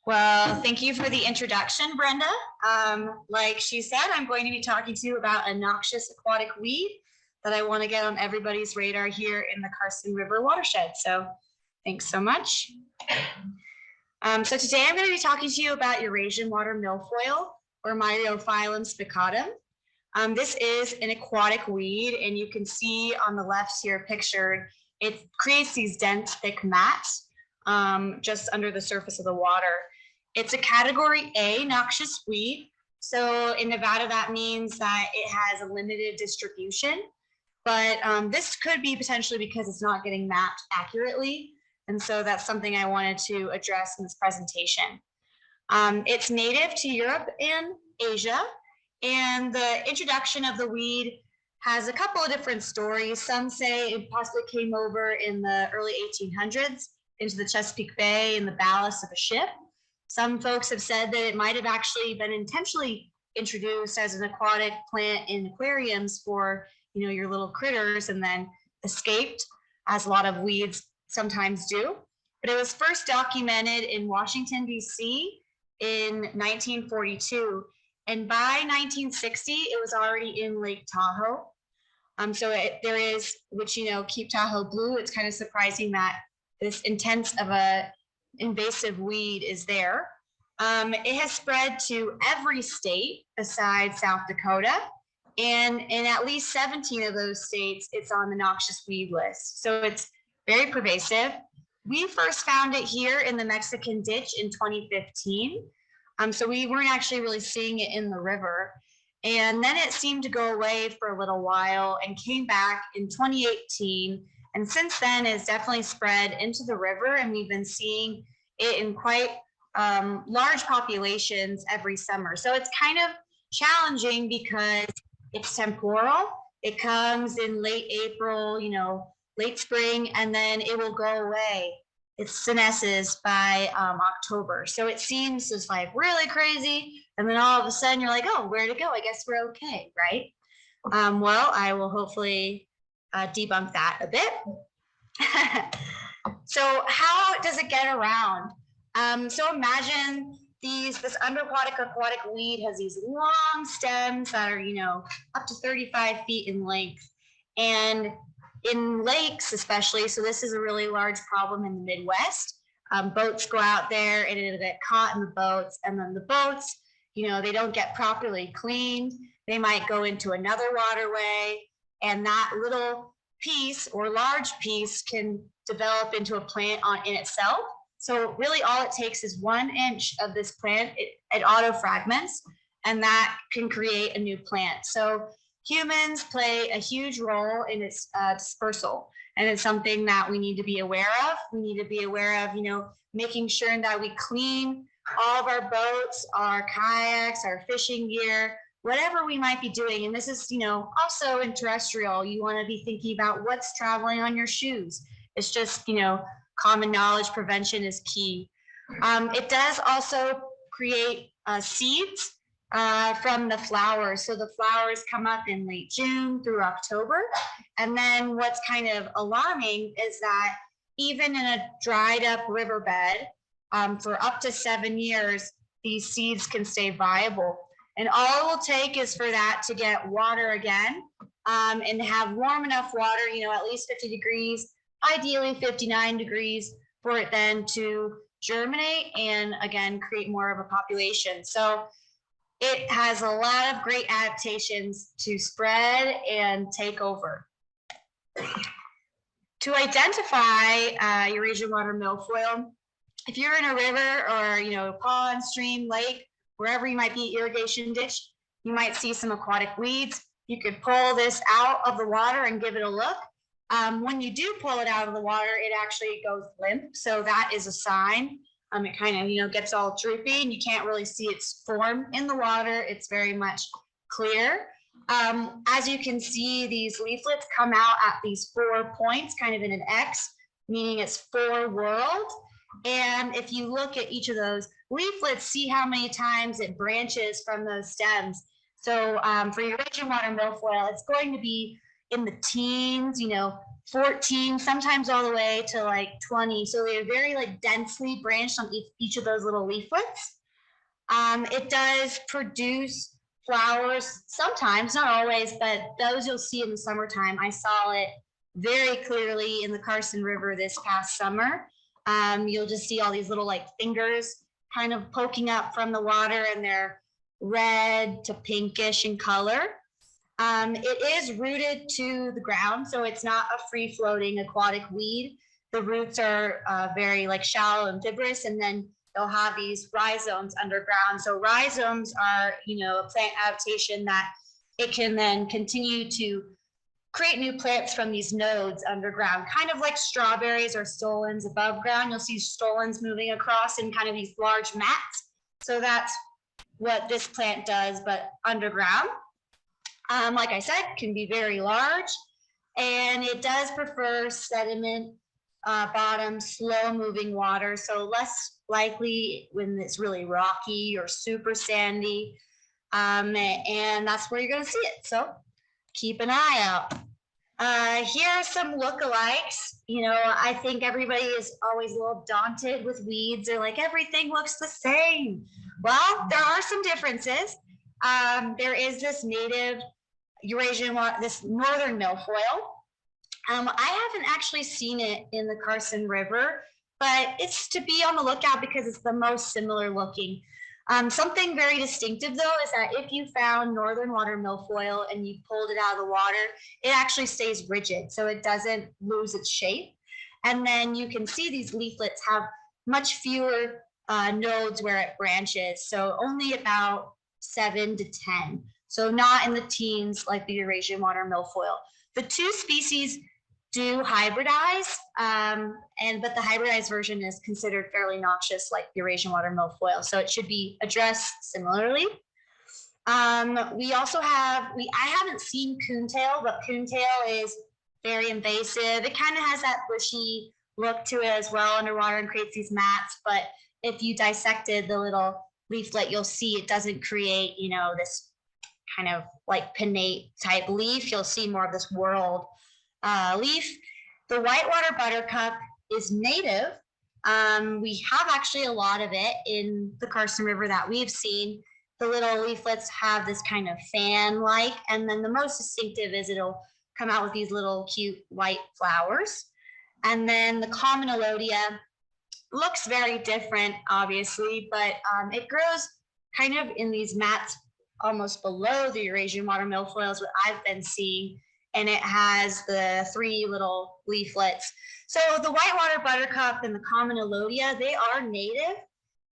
Well, thank you for the introduction, Brenda. Like she said, I'm going to be talking to you about a noxious aquatic weed that I want to get on everybody's radar here in the Carson River Watershed. So thanks so much. So today I'm going to be talking to you about Eurasian watermilfoil, or Myriophyllum spicatum. This is an aquatic weed, and you can see on the left here pictured, it creates these dense, thick mats just under the surface of the water. It's a category A noxious weed. So in Nevada, that means that it has a limited distribution, but this could be potentially because it's not getting mapped accurately. And so that's something I wanted to address in this presentation. It's native to Europe and Asia, and the introduction of the weed has a couple of different stories. Some say it possibly came over in the early 1800s into the Chesapeake Bay in the ballast of a ship. Some folks have said that it might have actually been intentionally introduced as an aquatic plant in aquariums for, your little critters, and then escaped, as a lot of weeds sometimes do. But it was first documented in Washington, D.C. in 1942. And by 1960, it was already in Lake Tahoe. There is, which, keep Tahoe blue. It's kind of surprising that this intense of a invasive weed is there. It has spread to every state besides South Dakota. And in at least 17 of those states, it's on the noxious weed list. So it's very pervasive. We first found it here in the Mexican ditch in 2015. So we weren't actually really seeing it in the river. And then it seemed to go away for a little while and came back in 2018. And since then, it's definitely spread into the river, and we've been seeing it in quite large populations every summer. So it's kind of challenging because it's temporal. It comes in late April, late spring, and then it will go away. It senesces by October. So it seems just like really crazy. And then all of a sudden you're like, oh, where'd it go? I guess we're okay, right? Well, I will hopefully debunk that a bit. So how does it get around? So imagine this aquatic weed has these long stems that are, up to 35 feet in length. And in lakes especially, so this is a really large problem in the Midwest. Boats go out there and it'll get caught in the boats, and then the boats, they don't get properly cleaned. They might go into another waterway, and that little piece or large piece can develop into a plant in itself. So really all it takes is 1 inch of this plant, it auto fragments, and that can create a new plant. So humans play a huge role in its dispersal, and it's something that we need to be aware of. We need to be aware of, making sure that we clean all of our boats, our kayaks, our fishing gear, whatever we might be doing. And this is, also in terrestrial, you want to be thinking about what's traveling on your shoes. It's just, common knowledge, prevention is key. It does also create seeds from the flowers. So the flowers come up in late June through October. And then what's kind of alarming is that even in a dried up riverbed, for up to 7 years, these seeds can stay viable. And all it will take is for that to get water again, and have warm enough water, at least 50 degrees, ideally 59 degrees, for it then to germinate and again create more of a population. So it has a lot of great adaptations to spread and take over. To identify Eurasian watermilfoil, if you're in a river or pond, stream, lake, wherever you might be, irrigation ditch, you might see some aquatic weeds. You could pull this out of the water and give it a look. When you do pull it out of the water, it actually goes limp. So that is a sign. It kind of, gets all droopy, and you can't really see its form in the water. It's very much clear. As you can see, these leaflets come out at these 4 points, kind of in an X, meaning it's 4 whorled. And if you look at each of those leaflets, see how many times it branches from those stems. So for Eurasian watermilfoil, it's going to be in the teens, 14, sometimes all the way to like 20. So they're very like densely branched on each of those little leaflets. It does produce flowers sometimes, not always, but those you'll see in the summertime. I saw it very clearly in the Carson River this past summer. You'll just see all these little like fingers kind of poking up from the water, and they're red to pinkish in color. It is rooted to the ground, so it's not a free floating aquatic weed. The roots are very like shallow and fibrous, and then they'll have these rhizomes underground. So rhizomes are, a plant adaptation that it can then continue to create new plants from these nodes underground, kind of like strawberries or stolons above ground. You'll see stolons moving across in kind of these large mats. So that's what this plant does, but underground. Like I said, can be very large, and it does prefer sediment bottom, slow moving water, so less likely when it's really rocky or super sandy, and that's where you're going to see it. So keep an eye out. Here are some lookalikes. I think everybody is always a little daunted with weeds. They're like, everything looks the same. Well, there are some differences. There is this native Eurasian, this northern milfoil. I haven't actually seen it in the Carson River, but it's to be on the lookout because it's the most similar looking. Something very distinctive though is that if you found northern water milfoil and you pulled it out of the water, it actually stays rigid, so it doesn't lose its shape. And then you can see these leaflets have much fewer nodes where it branches, so only about 7 to 10. So not in the teens like the Eurasian water milfoil. The two species do hybridize, but the hybridized version is considered fairly noxious like Eurasian water milfoil, so it should be addressed similarly. We also have, I haven't seen coontail, but coontail is very invasive. It kind of has that bushy look to it as well underwater and creates these mats, but if you dissected the little leaflet, you'll see it doesn't create, this kind of like pinnate type leaf. You'll see more of this whorled leaf. The whitewater buttercup is native. We have actually a lot of it in the Carson River that we've seen. The little leaflets have this kind of fan-like, and then the most distinctive is it'll come out with these little cute white flowers. And then the common elodea looks very different, obviously, but it grows kind of in these mats almost below the Eurasian water milfoils, what I've been seeing, and it has the 3 little leaflets. So the whitewater buttercup and the common elodea, they are native,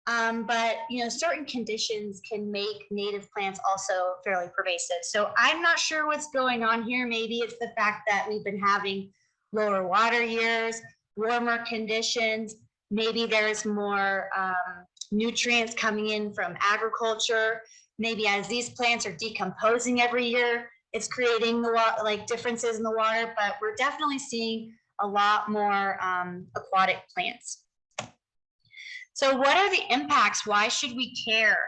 but certain conditions can make native plants also fairly pervasive. So I'm not sure what's going on here. Maybe it's the fact that we've been having lower water years, warmer conditions. Maybe there's more nutrients coming in from agriculture. Maybe as these plants are decomposing every year, it's creating the differences in the water, but we're definitely seeing a lot more aquatic plants. So what are the impacts? Why should we care?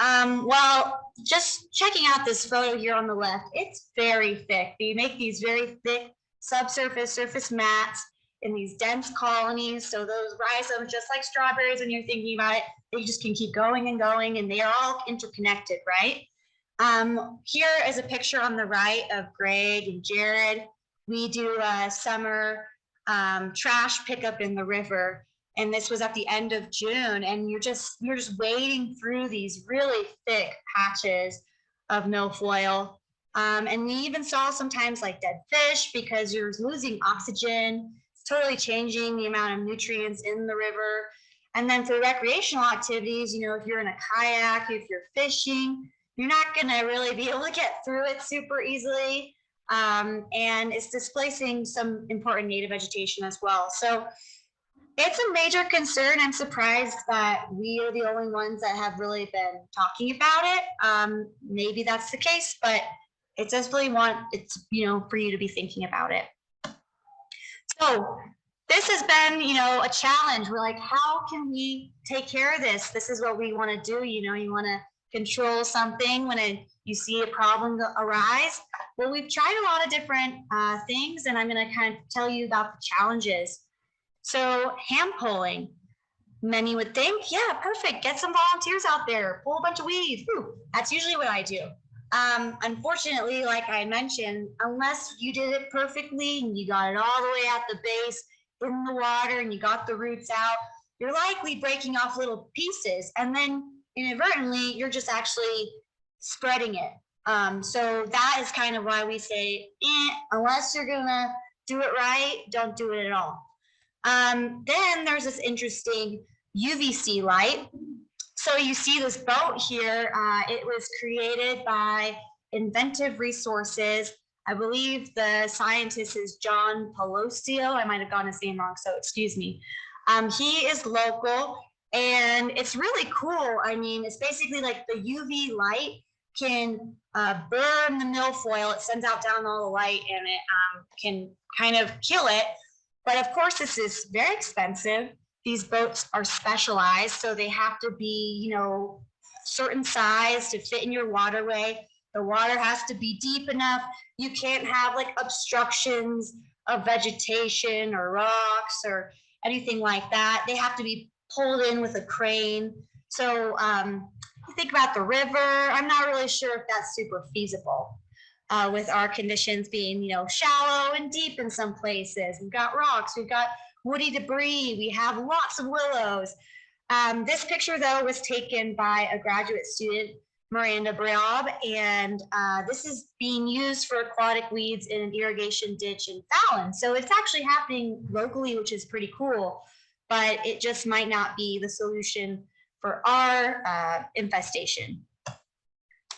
Well, just checking out this photo here on the left, it's very thick. You make these very thick subsurface surface mats in these dense colonies. So those rhizomes, just like strawberries, when you're thinking about it, they just can keep going and going, and they are all interconnected, right? Here is a picture on the right of Greg and Jared. We do a summer trash pickup in the river, and this was at the end of June, and you're just wading through these really thick patches of milfoil. And we even saw sometimes like dead fish because you're losing oxygen. It's totally changing the amount of nutrients in the river. And then for recreational activities, if you're in a kayak, if you're fishing, you're not going to really be able to get through it super easily. And it's displacing some important native vegetation as well. So it's a major concern. I'm surprised that we are the only ones that have really been talking about it. Maybe that's the case, but it definitely for you to be thinking about it. So this has been, a challenge. We're like, how can we take care of this? This is what we want to do. You want to control something when you see a problem arise? Well, we've tried a lot of different things, and I'm going to kind of tell you about the challenges. So hand pulling. Many would think, yeah, perfect, get some volunteers out there, pull a bunch of weeds. Whew, that's usually what I do. Unfortunately, like I mentioned, unless you did it perfectly and you got it all the way at the base in the water and you got the roots out, you're likely breaking off little pieces, and then inadvertently you're just actually spreading it. So that is kind of why we say, unless you're gonna do it right, don't do it at all. Then there's this interesting UVC light. So you see this boat here. It was created by Inventive Resources. I believe the scientist is John Pelosio. I might have gotten his name wrong, so excuse me. He is local, and it's really cool. I mean, it's basically like the UV light can burn the milfoil. It sends out down all the light, and it can kind of kill it. But of course, this is very expensive. These boats are specialized, so they have to be, you know, certain size to fit in your waterway. The water has to be deep enough. You can't have like obstructions of vegetation or rocks or anything like that. They have to be pulled in with a crane. So you think about the river, I'm not really sure if that's super feasible. With our conditions being, you know, shallow and deep in some places. We've got rocks, we've got woody debris, we have lots of willows. This picture, though, was taken by a graduate student, Miranda Braub, and this is being used for aquatic weeds in an irrigation ditch in Fallon. So it's actually happening locally, which is pretty cool, but it just might not be the solution for our infestation.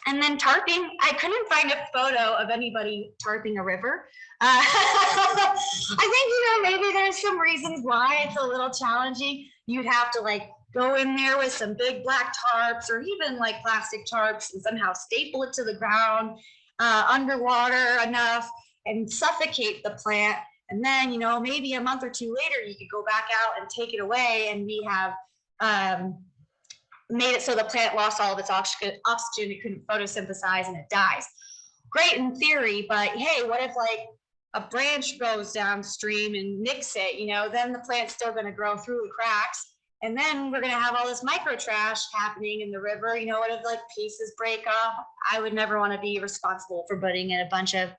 And then tarping, I couldn't find a photo of anybody tarping a river. I think, you know, maybe there's some reasons why it's a little challenging. You'd have to like go in there with some big black tarps or even like plastic tarps and somehow staple it to the ground underwater enough and suffocate the plant. And then, you know, maybe a month or two later, you could go back out and take it away, and we have made it so the plant lost all of its oxygen, it couldn't photosynthesize, and it dies. Great in theory, but hey, what if like a branch goes downstream and nicks it, you know, then the plant's still going to grow through the cracks, and then we're going to have all this micro trash happening in the river. You know, what if like pieces break off? I would never want to be responsible for putting in a bunch of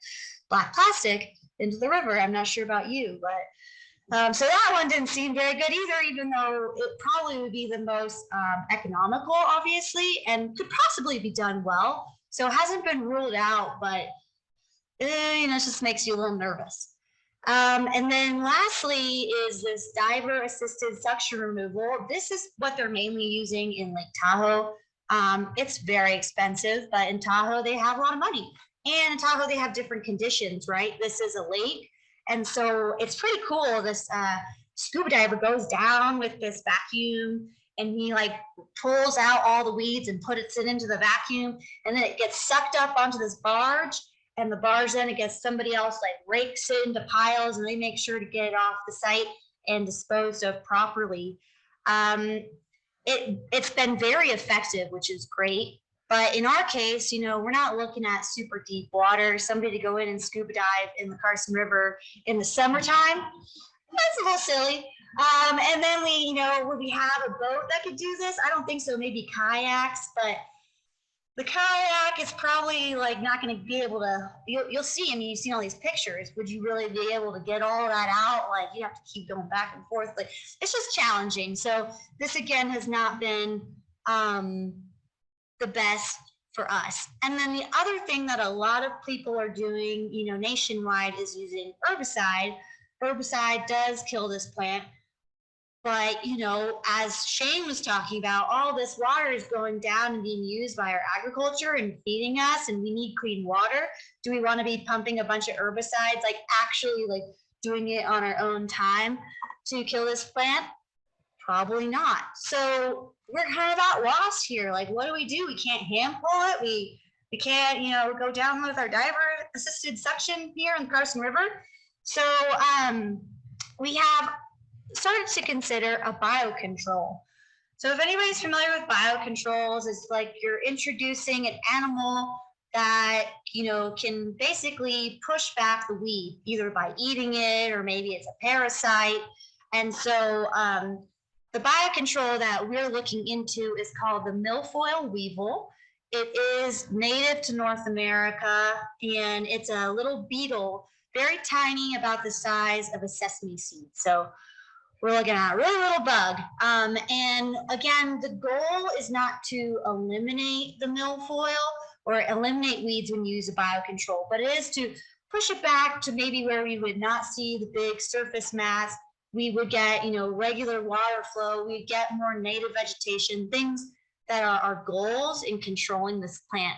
black plastic into the river. I'm not sure about you, but so that one didn't seem very good either, even though it probably would be the most economical, obviously, and could possibly be done well. So it hasn't been ruled out, but you know, it just makes you a little nervous. And then lastly is this diver assisted suction removal. This is what they're mainly using in Lake Tahoe. It's very expensive, but in Tahoe, they have a lot of money. And in Tahoe, they have different conditions, right? This is a lake. And so it's pretty cool. This scuba diver goes down with this vacuum, and he like pulls out all the weeds and puts it into the vacuum, and then it gets sucked up onto this barge, and the barge then it gets somebody else like rakes it into piles, and they make sure to get it off the site and disposed of properly. It's been very effective, which is great. But in our case, you know, we're not looking at super deep water. Somebody to go in and scuba dive in the Carson River in the summertime, that's a little silly. And then we have a boat that could do this. I don't think so, maybe kayaks, but the kayak is probably like not going to be able to, you'll see, I mean, you've seen all these pictures. Would you really be able to get all that out? Like you have to keep going back and forth. Like it's just challenging. So this again has not been, the best for us. And then the other thing that a lot of people are doing, you know, nationwide is using herbicide. Herbicide does kill this plant, but you know, as Shane was talking about, all this water is going down and being used by our agriculture and feeding us, and we need clean water. Do we want to be pumping a bunch of herbicides, like actually like doing it on our own time to kill this plant? Probably not. So we're kind of at loss here. Like, what do? We can't hand pull it. We can't, you know, go down with our diver assisted suction here in the Carson River. So we have started to consider a biocontrol. So if anybody's familiar with biocontrols, it's like you're introducing an animal that, can basically push back the weed, either by eating it or maybe it's a parasite. And so the biocontrol that we're looking into is called the milfoil weevil. It is native to North America, and it's a little beetle, very tiny, about the size of a sesame seed. So we're looking at a really little bug. And again, the goal is not to eliminate the milfoil or eliminate weeds when you use a biocontrol, but it is to push it back to maybe where we would not see the big surface mass. We would get, regular water flow. We'd get more native vegetation, things that are our goals in controlling this plant.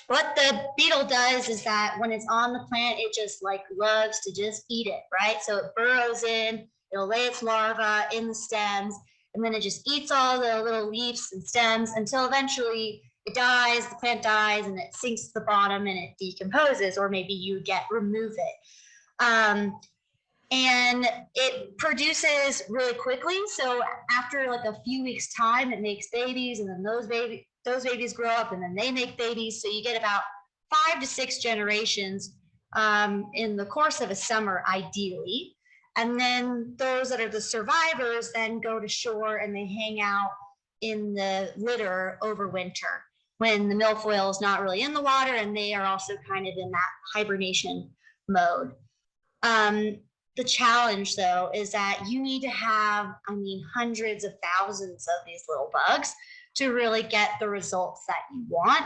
What the beetle does is that when it's on the plant, it just loves to just eat it, right? So it burrows in, it'll lay its larva in the stems, and then it just eats all the little leaves and stems until eventually it dies, the plant dies, and it sinks to the bottom and it decomposes, or maybe you remove it. And it produces really quickly. So after a few weeks time, it makes babies, and then those babies grow up, and then they make babies. So you get about 5 to 6 generations in the course of a summer, ideally. And then those that are the survivors then go to shore and they hang out in the litter over winter when the milfoil is not really in the water, and they are also kind of in that hibernation mode. The challenge, though, is that you need to have, hundreds of thousands of these little bugs to really get the results that you want.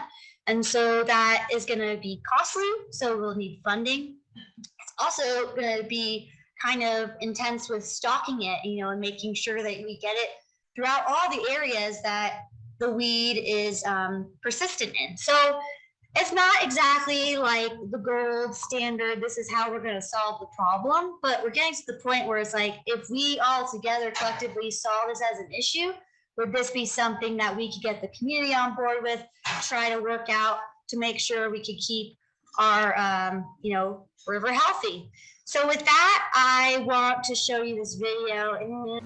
And so that is going to be costly. So we'll need funding. It's also going to be kind of intense with stocking it, and making sure that we get it throughout all the areas that the weed is persistent in. So it's not exactly like the gold standard, this is how we're going to solve the problem, but we're getting to the point where it's if we all together collectively saw this as an issue, would this be something that we could get the community on board with, try to work out to make sure we could keep our, river healthy? So with that, I want to show you this video.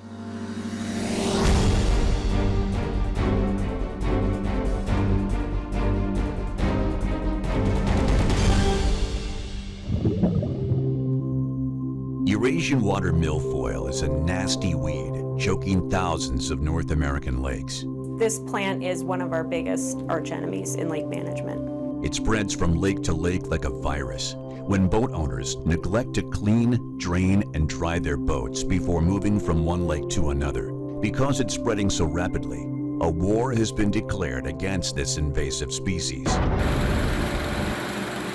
Eurasian watermilfoil is a nasty weed choking thousands of North American lakes. This plant is one of our biggest arch enemies in lake management. It spreads from lake to lake like a virus when boat owners neglect to clean, drain, and dry their boats before moving from one lake to another. Because it's spreading so rapidly, a war has been declared against this invasive species.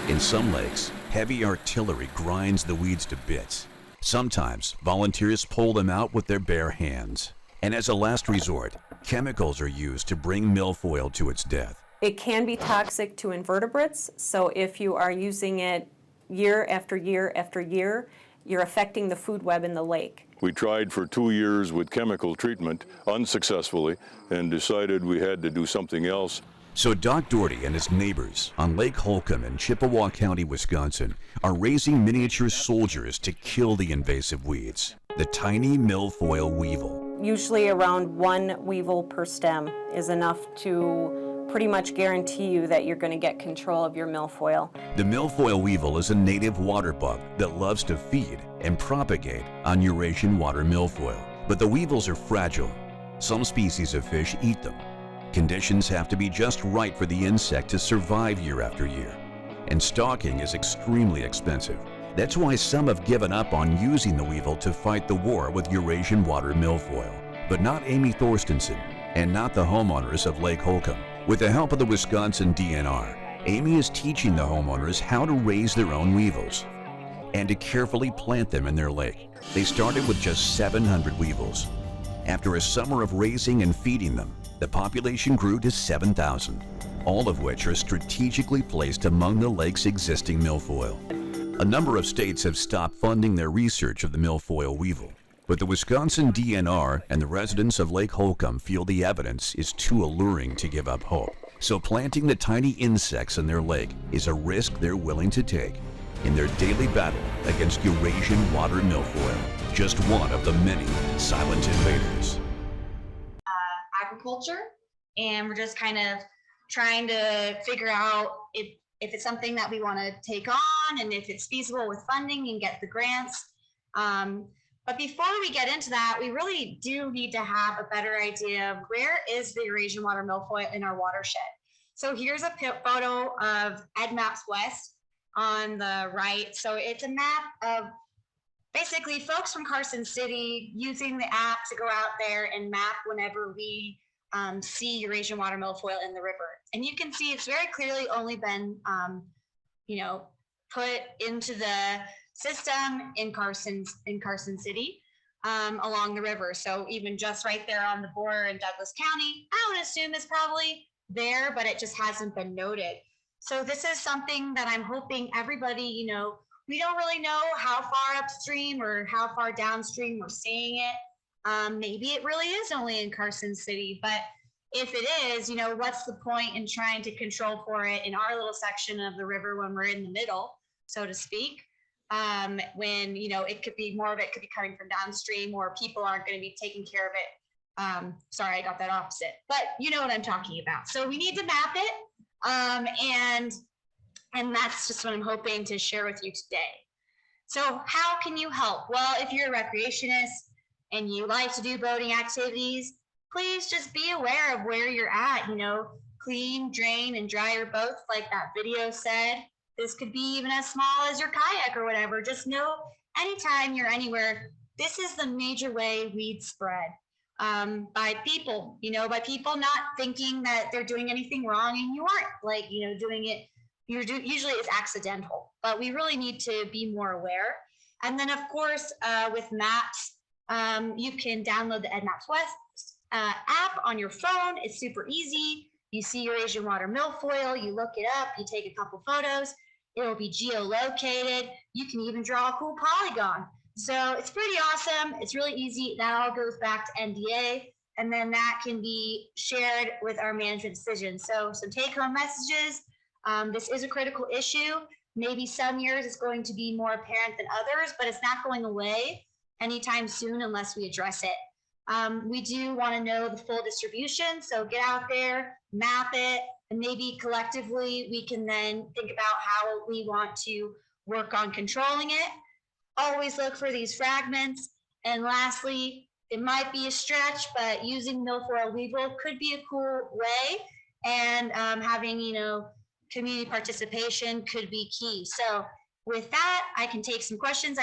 In some lakes, heavy artillery grinds the weeds to bits. Sometimes, volunteers pull them out with their bare hands. And as a last resort, chemicals are used to bring milfoil to its death. It can be toxic to invertebrates, so if you are using it year after year after year, you're affecting the food web in the lake. We tried for 2 years with chemical treatment unsuccessfully and decided we had to do something else. So Doc Doherty and his neighbors on Lake Holcomb in Chippewa County, Wisconsin, are raising miniature soldiers to kill the invasive weeds, the tiny milfoil weevil. Usually around 1 weevil per stem is enough to pretty much guarantee you that you're going to get control of your milfoil. The milfoil weevil is a native water bug that loves to feed and propagate on Eurasian water milfoil. But the weevils are fragile. Some species of fish eat them. Conditions have to be just right for the insect to survive year after year. And stalking is extremely expensive. That's why some have given up on using the weevil to fight the war with Eurasian water milfoil. But not Amy Thorstensen, and not the homeowners of Lake Holcomb. With the help of the Wisconsin DNR, Amy is teaching the homeowners how to raise their own weevils and to carefully plant them in their lake. They started with just 700 weevils. After a summer of raising and feeding them, the population grew to 7,000, all of which are strategically placed among the lake's existing milfoil. A number of states have stopped funding their research of the milfoil weevil, but the Wisconsin DNR and the residents of Lake Holcomb feel the evidence is too alluring to give up hope. So planting the tiny insects in their lake is a risk they're willing to take in their daily battle against Eurasian water milfoil, just one of the many silent invaders. aquaculture, and we're just kind of trying to figure out if it's something that we want to take on and if it's feasible with funding and get the grants. But before we get into that, we really do need to have a better idea of where is the Eurasian watermilfoil in our watershed. So here's a photo of EdMaps West on the right. So it's a map of basically folks from Carson City using the app to go out there and map whenever we see Eurasian watermilfoil in the river. And you can see it's very clearly only been, put into the system in Carson City along the river. So even just right there on the border in Douglas County, I would assume is probably there, but it just hasn't been noted. So this is something that I'm hoping everybody, we don't really know how far upstream or how far downstream we're seeing it. Maybe it really is only in Carson City, but if it is, what's the point in trying to control for it in our little section of the river when we're in the middle, so to speak, when, it could be more of it could be coming from downstream or people aren't going to be taking care of it. Sorry, I got that opposite, but you know what I'm talking about. So we need to map it. And that's just what I'm hoping to share with you today. So how can you help? Well, if you're a recreationist and you like to do boating activities, please just be aware of where you're at, clean, drain, and dry your boats like that video said. This could be even as small as your kayak or whatever. Just know anytime you're anywhere, this is the major way weeds spread. By people, by people not thinking that they're doing anything wrong and you aren't doing it. Usually it's accidental, but we really need to be more aware. And then of course, with maps, you can download the EdMaps West app on your phone. It's super easy. You see Eurasian watermilfoil, you look it up, you take a couple photos, it'll be geolocated. You can even draw a cool polygon. So it's pretty awesome. It's really easy. That all goes back to NDA, and then that can be shared with our management decisions. So some take-home messages. This is a critical issue. Maybe some years it's going to be more apparent than others, but it's not going away anytime soon unless we address it. We do want to know the full distribution. So get out there, map it, and maybe collectively we can then think about how we want to work on controlling it. Always look for these fragments. And lastly, it might be a stretch, but using milfoil weevil could be a cool way. And having, community participation could be key. So with that, I can take some questions.